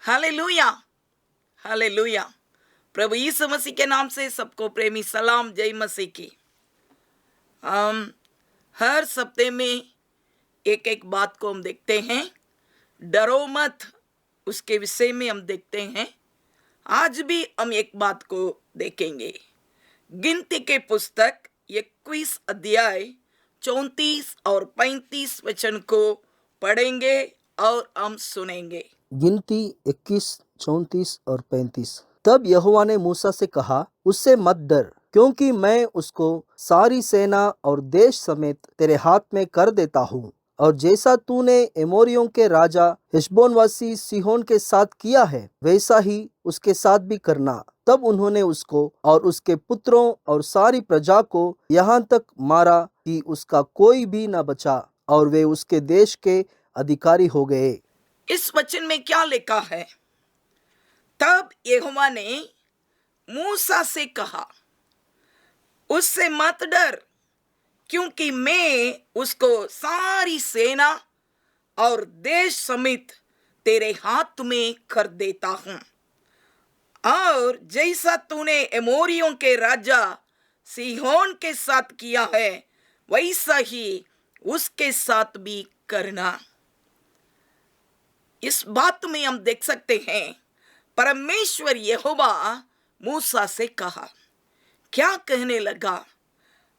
Hallelujah, hallelujah. प्रभु यीशु मसीह के नाम से सबको प्रेमी सलाम, जय मसीह की। हम हर सप्ते में एक एक बात को हम देखते हैं। डरो मत, उसके विषय में हम देखते हैं। आज भी हम एक बात को देखेंगे। गिनती के पुस्तक 21 अध्याय 34 और 35 वचन को पढ़ेंगे और हम सुनेंगे। गिनती 21, 34 और 35। तब यहोवा ने मूसा से कहा, उससे मत डर, क्योंकि मैं उसको सारी सेना और देश समेत तेरे हाथ में कर देता हूँ। और जैसा तूने एमोरियों के राजा हेशबोनवासी सीहोन के साथ किया है, वैसा ही उसके साथ भी करना। तब उन्होंने उसको और उसके पुत्रों और सारी प्रजा को यहाँ तक मारा कि उसका कोई भी न बचा, और वे उसके देश के अधिकारी हो गए। इस वचन में क्या लिखा है? तब यहोवा ने मूसा से कहा, उससे मत डर, क्योंकि मैं उसको सारी सेना और देश समेत तेरे हाथ में कर देता हूं। और जैसा तूने एमोरियों के राजा सीहोन के साथ किया है, वैसा ही उसके साथ भी करना। इस बात में हम देख सकते हैं, परमेश्वर यहोवा मूसा से कहा, क्या कहने लगा?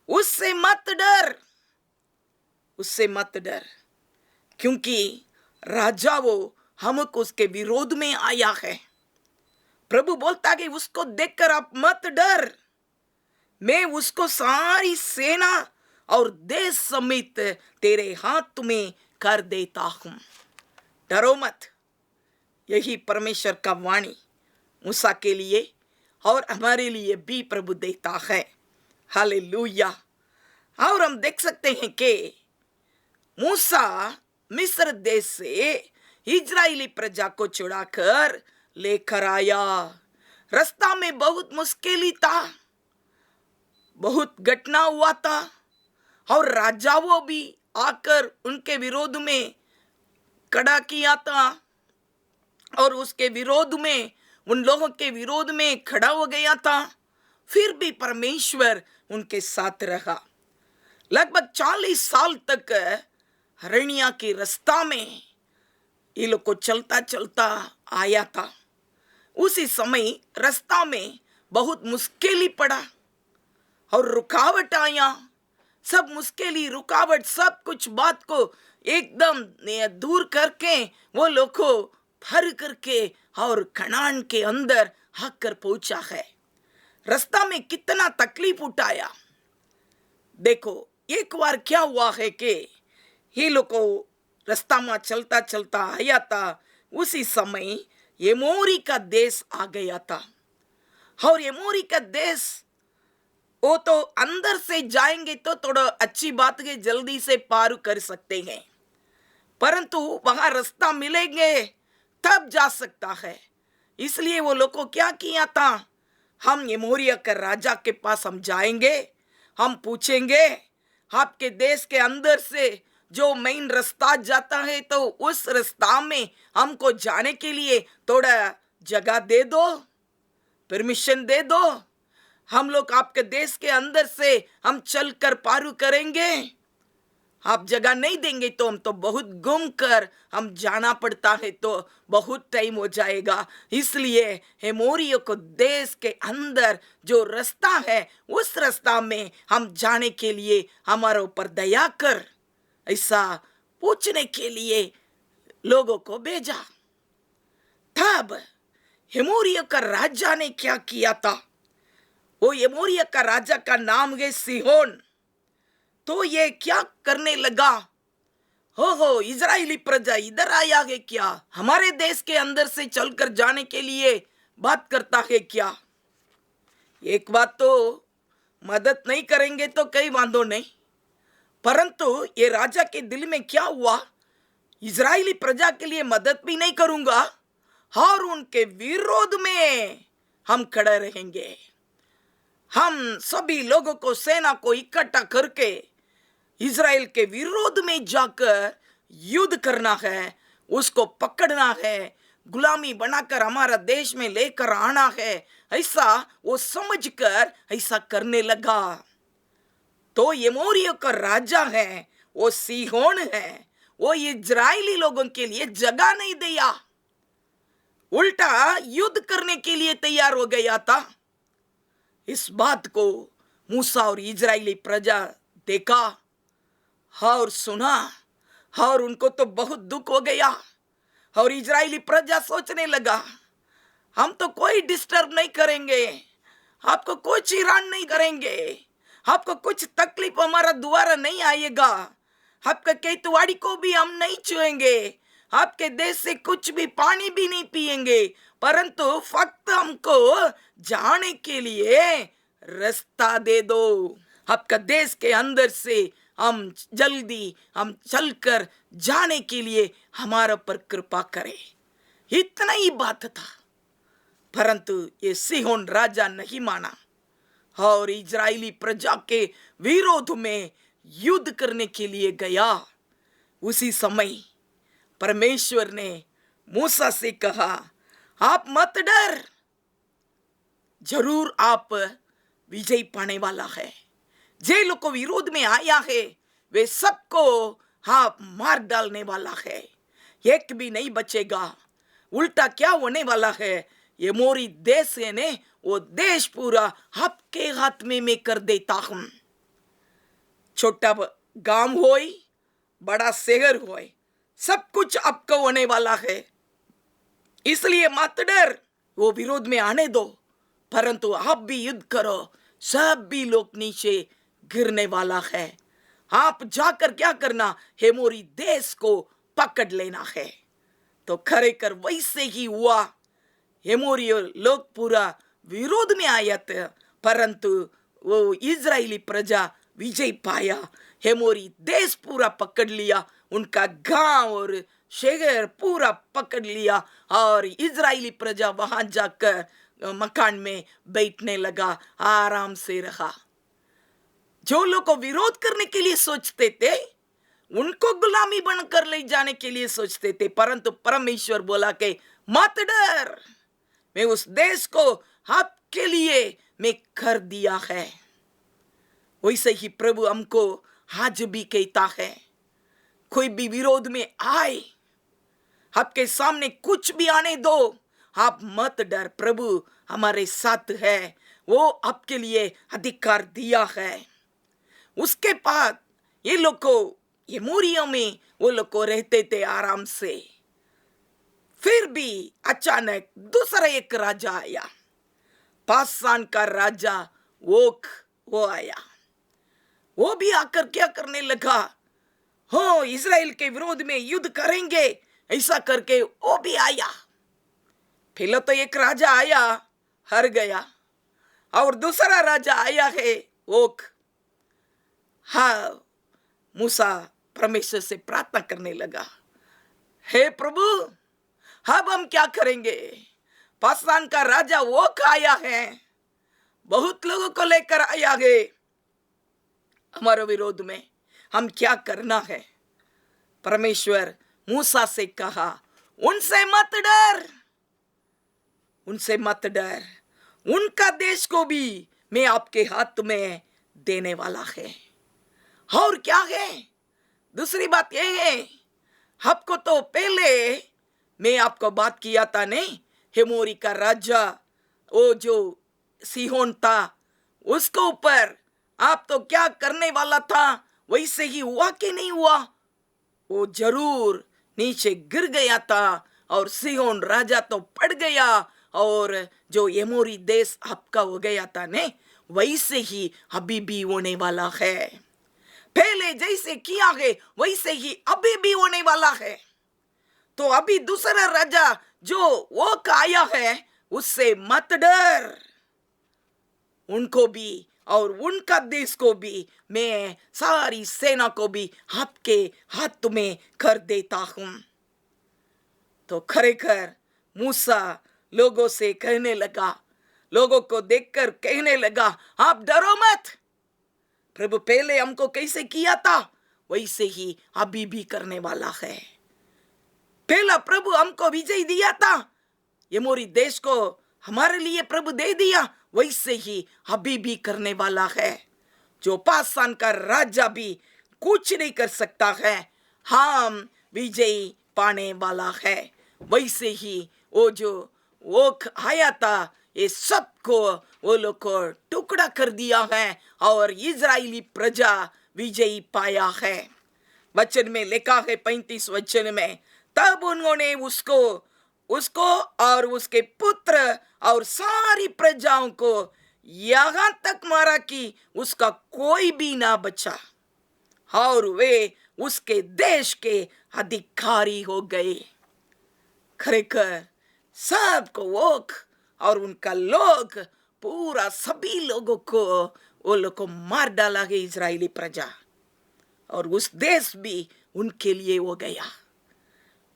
उससे मत डर, उससे मत डर, क्योंकि राजा वो हमको उसके विरोध में आया है। प्रभु बोलता कि उसको देखकर आप मत डर, मैं उसको सारी सेना और देश समेत तेरे हाथ में कर देता हूं। डरो मत। यही परमेश्वर का वाणी मूसा के लिए और हमारे लिए भी प्रभु देता है। हालेलुया। और हम देख सकते हैं कि मूसा मिस्र देश से इजरायली प्रजा को छुड़ाकर लेकर आया। रास्ता में बहुत मुश्किल था, बहुत घटना हुआ था, और राजाओं भी आकर उनके विरोध में खड़ा किया था, और उसके विरोध में, उन लोगों के विरोध में खड़ा हो गया था। फिर भी परमेश्वर उनके साथ रहा। लगभग 40 साल तक हरनिया के रास्ता में ये लोग को चलता चलता आया था। उसी समय रास्ता में बहुत मुश्किल ही पड़ा और रुकावट आया। सब मुश्किल, रुकावट, सब कुछ बात को एकदम दूर करके वो लोग को भर करके और कनान के अंदर आकर पहुंचा है। रास्ता में कितना तकलीफ उठाया। देखो, एक बार क्या हुआ है कि ये लोग को रास्ता में चलता चलता आया था, उसी समय एमोरी का देश आ गया था। और एमोरी का देश, वो तो अंदर से जाएंगे तो थोड़ा अच्छी बात है, जल्दी से पार कर सकते हैं, परंतु वहां रास्ता मिलेंगे तब जा सकता है। इसलिए वो लोग को क्या किया था, हम एमोरिया के राजा के पास हम जाएंगे, हम पूछेंगे आपके देश के अंदर से जो मेन रास्ता जाता है, तो उस रास्ता में हमको जाने के लिए थोड़ा जगह दे दो, परमिशन दे दो। हम लोग आपके देश के अंदर से हम चलकर पार करेंगे। आप जगह नहीं देंगे तो हम तो बहुत घूम कर हम जाना पड़ता है, तो बहुत टाइम हो जाएगा। इसलिए एमोरियों को देश के अंदर जो रास्ता है, उस रास्ता में हम जाने के लिए हमारे ऊपर दया कर, ऐसा पूछने के लिए लोगों को भेजा। तब एमोरियों का राजा ने क्या किया था? वो एमोरिया का राजा का नाम है सीहोन। तो ये क्या करने लगा? हो इजरायली प्रजा इधर आया है क्या? हमारे देश के अंदर से चलकर जाने के लिए बात करता है क्या? एक बात तो, मदद नहीं करेंगे तो कई बांधो नहीं, परंतु ये राजा के दिल में क्या हुआ, इजरायली प्रजा के लिए मदद भी नहीं करूंगा और उनके विरोध में हम खड़े रहेंगे। हम सभी लोगों को, सेना को इकट्ठा करके इजराइल के विरोध में जाकर युद्ध करना है, उसको पकड़ना है, गुलामी बनाकर हमारा देश में लेकर आना है, ऐसा वो समझकर ऐसा करने लगा। तो एमोरियों का राजा है वो सीहोन है, वो इजरायली लोगों के लिए जगह नहीं दिया, उल्टा युद्ध करने के लिए तैयार हो गया था। इस बात को मूसा और इजरायली प्रजा देखा और सुना, और उनको तो बहुत दुख हो गया। और इजरायली प्रजा सोचने लगा, हम तो कोई डिस्टर्ब नहीं करेंगे, आपको कुछ हैरान नहीं करेंगे, आपको कुछ तकलीफ हमारा दोबारा नहीं आएगा, आपका केतवाड़ी को भी हम नहीं छुएंगे, आपके देश से कुछ भी पानी भी नहीं पिएंगे, परंतु फक्त हमको जाने के लिए रास्ता दे दो। आपका देश के अंदर से हम जल्दी हम चलकर जाने के लिए हमारे पर कृपा करें। इतना ही बात था, परंतु ये सीहोन राजा नहीं माना और इजरायली प्रजा के विरोध में युद्ध करने के लिए गया। उसी समय परमेश्वर ने मूसा से कहा, आप मत डर, जरूर आप विजय पाने वाला है। जे लोग को विरोध में आया है वे सबको आप मार डालने वाला है, एक भी नहीं बचेगा। उल्टा क्या होने वाला है, ये मोरी देश ने वो देश पूरा आपके हाथ में मैं कर देता हूं। छोटा गांव होए बड़ा शहर होए, सब कुछ आपको होने वाला है, इसलिए मत डर, वो विरोध में आने दो, परंतु आप भी युद्ध करो, सब भी लोग नीचे गिरने वाला है। आप जाकर क्या करना, हेमोरी देश को पकड़ लेना है। तो खरेखर वैसे ही हुआ। हेमोरी लोग पूरा विरोध में आया था, परंतु वो इजरायली प्रजा विजय पाया। हेमोरी देश पूरा पकड़ लिया, उनका गांव और शहर पूरा पकड़ लिया, और इजरायली प्रजा वहां जाकर मकान में बैठने लगा, आराम से रहा। जो लोग को विरोध करने के लिए सोचते थे उनको गुलामी बनकर ले जाने के लिए सोचते थे, परंतु परमेश्वर बोला कि मत डर, मैं उस देश को आपके लिए मैं कर दिया है। वैसे ही प्रभु हमको आज भी कहता है, कोई भी विरोध में आए, आपके सामने कुछ भी आने दो, आप मत डर, प्रभु हमारे साथ है, वो आपके लिए अधिकार दिया है। उसके बाद ये लोग को ये मूरियों में वो लोग को रहते थे आराम से। फिर भी अचानक दूसरा एक राजा आया, बाशान का राजा ओग वो आया। वो भी आकर क्या करने लगा, हो इजराइल के विरोध में युद्ध करेंगे ऐसा करके वो भी आया। पहले तो एक राजा आया, हार गया, और दूसरा राजा आया है ओग। हाँ, मूसा परमेश्वर से प्रार्थना करने लगा, हे प्रभु अब हम क्या करेंगे, बाशान का राजा वो आया है, बहुत लोगों को लेकर आया है हमारे विरोध में, हम क्या करना है। परमेश्वर मूसा से कहा, उनसे मत डर, उनसे मत डर, उनका देश को भी मैं आपके हाथ में देने वाला है। और क्या है, दूसरी बात यह है, आपको तो पहले मैं आपको बात किया था नहीं, हेमोरी का राजा वो जो सीहोन था उसको ऊपर आप तो क्या करने वाला था, वैसे ही हुआ कि नहीं हुआ, वो जरूर नीचे गिर गया था और सीहोन राजा तो पड़ गया, और जो हेमोरी देश आपका हो गया था ने वैसे ही अभी भी होने वाला है। पहले जैसे किया है वैसे ही अभी भी होने वाला है। तो अभी दूसरा राजा जो वो आया है उससे मत डर, उनको भी और उनका देश को भी मैं सारी सेना को भी आपके हाथ में कर देता हूं। तो खरेखर मूसा लोगों से कहने लगा, लोगों को देखकर कहने लगा, आप डरो मत, प्रभु पहले हमको कैसे किया था वैसे ही अभी भी करने वाला है। पहला प्रभु हमको विजय दिया था, यमोरी देश को हमारे लिए प्रभु दे दिया, वैसे ही अभी भी करने वाला है। जो पासान का राजा भी कुछ नहीं कर सकता है, हम विजय पाने वाला है। वैसे ही वो आया था, ये सबको वो लोग को टुकड़ा कर दिया है और इजरायली प्रजा विजयी पाया है। वचन में लिखा है 35 वचन में, तब उन्होंने उसको और उसके पुत्र और सारी प्रजाओं को यहां तक मारा कि उसका कोई भी ना बचा, और वे उसके देश के अधिकारी हो गए। खरेखर सबको और उनका लोग, पूरा सभी लोगों को वो लोग को मार डाला है इजरायली प्रजा, और उस देश भी उनके लिए हो गया।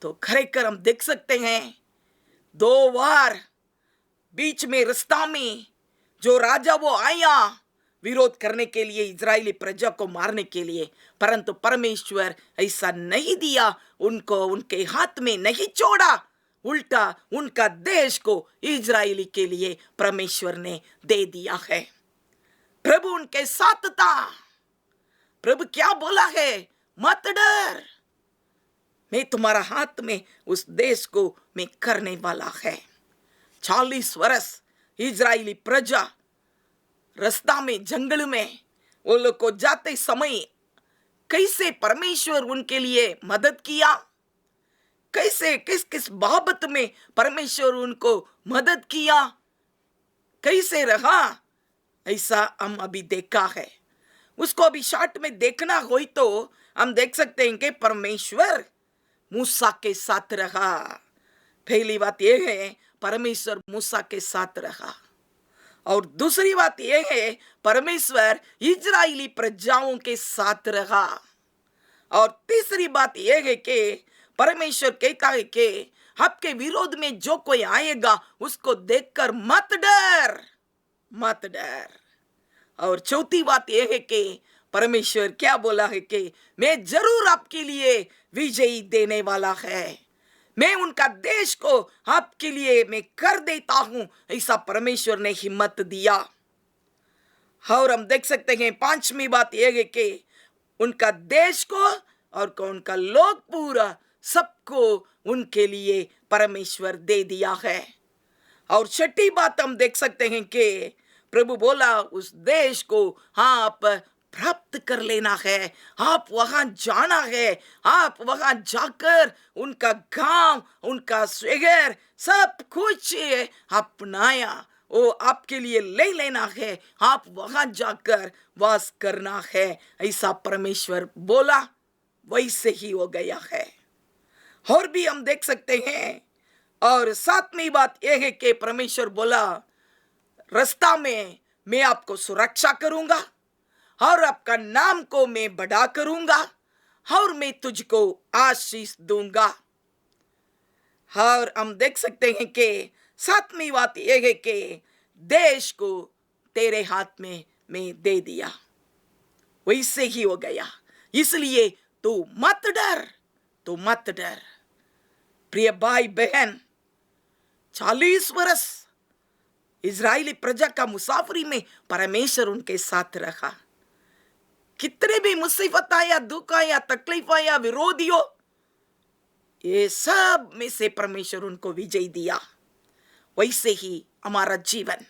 तो खरेखर हम देख सकते हैं 2 बार बीच में रास्ता में जो राजा वो आया विरोध करने के लिए, इजरायली प्रजा को मारने के लिए, परंतु परमेश्वर ऐसा नहीं दिया, उनको उनके हाथ में नहीं छोड़ा, उल्टा उनका देश को इजरायली के लिए परमेश्वर ने दे दिया है। प्रभु उनके साथ था। प्रभु क्या बोला है? मत डर, मैं तुम्हारा हाथ में उस देश को मैं करने वाला है। 40 वर्ष इजरायली प्रजा रास्ता में, जंगल में वो लोग को जाते समय कैसे परमेश्वर उनके लिए मदद किया, कैसे किस किस बाबत में परमेश्वर उनको मदद किया, कैसे रहा, ऐसा हम अभी देखा है। उसको अभी शॉर्ट में देखना हो तो हम देख सकते हैं कि परमेश्वर मूसा के साथ रहा। पहली बात यह है, परमेश्वर मूसा के साथ रहा, और दूसरी बात यह है, परमेश्वर इजरायली प्रजाओं के साथ रहा, और तीसरी बात यह है कि परमेश्वर कहता है कि आपके विरोध में जो कोई आएगा उसको देखकर मत डर, मत डर। और चौथी बात यह है कि परमेश्वर क्या बोला है कि मैं जरूर आपके लिए विजयी देने वाला है, मैं उनका देश को आपके लिए मैं कर देता हूं, ऐसा परमेश्वर ने हिम्मत दिया। और हम देख सकते हैं 5वीं बात यह है कि उनका देश को और उनका लोग पूरा सबको उनके लिए परमेश्वर दे दिया है। और 6ठी बात हम देख सकते हैं कि प्रभु बोला उस देश को आप प्राप्त कर लेना है, आप वहां जाना है, आप वहां जाकर उनका गांव, उनका शहर सब कुछ अपनाया, वो आपके लिए ले लेना है, आप वहां जाकर वास करना है, ऐसा परमेश्वर बोला, वैसे ही हो गया है। और भी हम देख सकते हैं। और 7वीं बात यह है कि परमेश्वर बोला रास्ता में मैं आपको सुरक्षा करूंगा और आपका नाम को मैं बड़ा करूंगा और मैं तुझको आशीष दूंगा। और हम देख सकते हैं कि 7वीं बात यह है कि देश को तेरे हाथ में मैं दे दिया, वैसे ही हो गया, इसलिए तू मत डर, तू मत डर। प्रिय भाई बहन, 40 वर्ष इजरायली प्रजा का मुसाफरी में परमेश्वर उनके साथ रहा। कितने भी मुसीबत आया, दुख आया, तकलीफ आया, विरोधियों, ये सब में से परमेश्वर उनको विजय दिया। वैसे ही हमारा जीवन,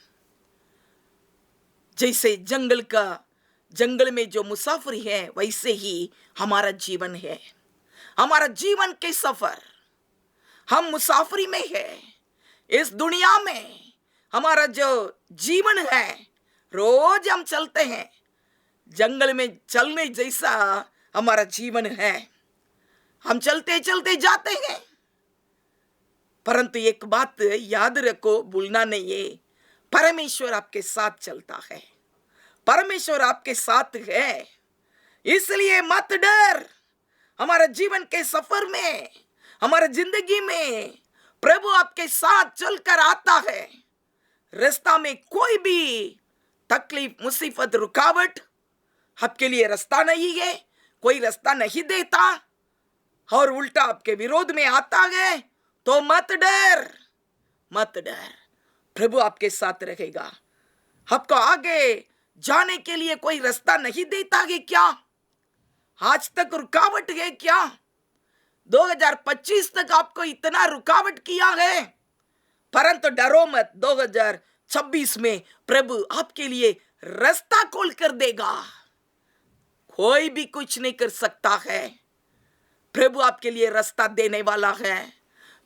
जैसे जंगल में जो मुसाफरी है, वैसे ही हमारा जीवन है। हमारा जीवन के सफर, हम मुसाफरी में है। इस दुनिया में हमारा जो जीवन है, रोज हम चलते हैं, जंगल में चलने जैसा हमारा जीवन है। हम चलते चलते जाते हैं, परंतु एक बात याद रखो, भूलना नहीं है, परमेश्वर आपके साथ चलता है, परमेश्वर आपके साथ है, इसलिए मत डर। हमारे जीवन के सफर में, हमारे जिंदगी में प्रभु आपके साथ चलकर आता है। रास्ता में कोई भी तकलीफ, मुसीबत, रुकावट आपके लिए रास्ता नहीं है, कोई रास्ता नहीं देता, और उल्टा आपके विरोध में आता है तो मत डर, मत डर। प्रभु आपके साथ रहेगा। आपको आगे जाने के लिए कोई रास्ता नहीं देता है क्या? आज तक रुकावट है क्या? 2025 तक आपको इतना रुकावट किया है, परंतु डरो मत। 2026 में प्रभु आपके लिए रास्ता खोल कर देगा। कोई भी कुछ नहीं कर सकता है। प्रभु आपके लिए रास्ता देने वाला है।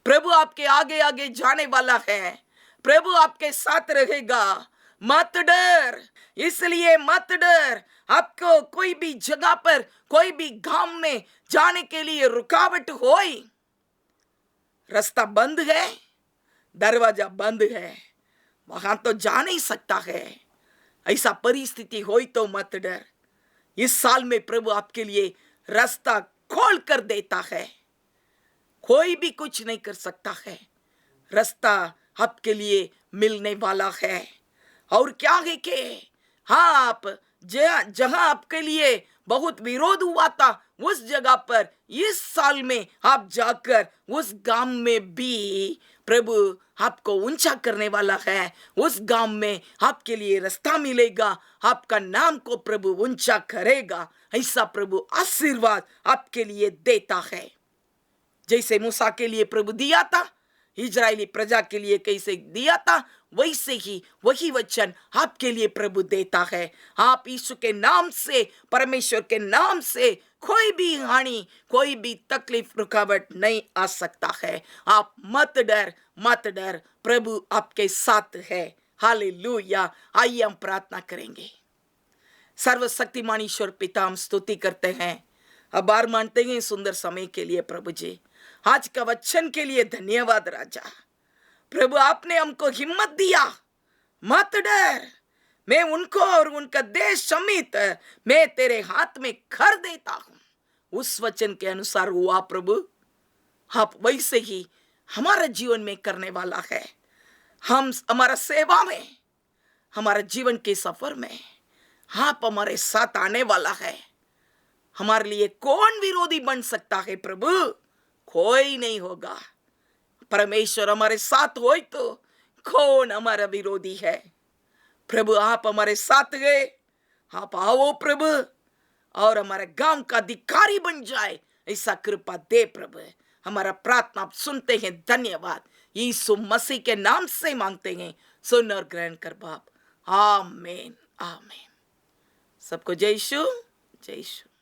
प्रभु आपके आगे आगे जाने वाला है। प्रभु आपके साथ रहेगा। मत डर, इसलिए मत डर। आपको कोई भी जगह पर, कोई भी गांव में जाने के लिए रुकावट होई, रास्ता बंद है, दरवाजा बंद है, वहां तो जा नहीं सकता है, ऐसा परिस्थिति होई तो मत डर। इस साल में प्रभु आपके लिए रास्ता खोल कर देता है। कोई भी कुछ नहीं कर सकता है। रास्ता आपके लिए मिलने वाला है। और क्या है कि हाँ, आप जहां आपके लिए बहुत विरोध हुआ था, उस जगह पर इस साल में आप जाकर उस गांव में भी प्रभु आपको ऊंचा करने वाला है। उस गांव में आपके लिए रास्ता मिलेगा। आपका नाम को प्रभु ऊंचा करेगा। ऐसा प्रभु आशीर्वाद आपके लिए देता है। जैसे मूसा के लिए प्रभु दिया था, इजरायली प्रजा के लिए कैसे दिया था, वैसे ही वही वचन आपके लिए प्रभु देता है। आप यीशु के नाम से, परमेश्वर के नाम से कोई भी हानि, कोई भी तकलीफ, रुकावट नहीं आ सकता है। आप मत डर, मत डर। प्रभु आपके साथ है। हालेलुया। आइए हम प्रार्थना करेंगे। सर्वशक्तिमान ईश्वर पिता, हम स्तुति करते हैं, आभार मानते हैं सुंदर समय के लिए। प्रभु जी, आज का वचन के लिए धन्यवाद राजा। प्रभु, आपने हमको हिम्मत दिया। मत डर, मैं उनको और उनका देश समेत मैं तेरे हाथ में कर देता हूं। उस वचन के अनुसार हुआ प्रभु। आप वैसे ही हमारे जीवन में करने वाला है। हम हमारा सेवा में, हमारे जीवन के सफर में आप हमारे साथ आने वाला है। हमारे लिए कौन विरोधी बन सकता है प्रभु? कोई नहीं होगा। परमेश्वर हमारे साथ हो तो कौन हमारा विरोधी है? प्रभु, आप हमारे साथ गए। आप आओ प्रभु, और हमारे गांव का अधिकारी बन जाए, ऐसा कृपा दे प्रभु। हमारा प्रार्थना आप सुनते हैं। धन्यवाद। यीशु मसीह के नाम से मांगते हैं, सुन और ग्रहण कर बाप। आमीन, आमीन। सबको जय यीशु, जय यीशु।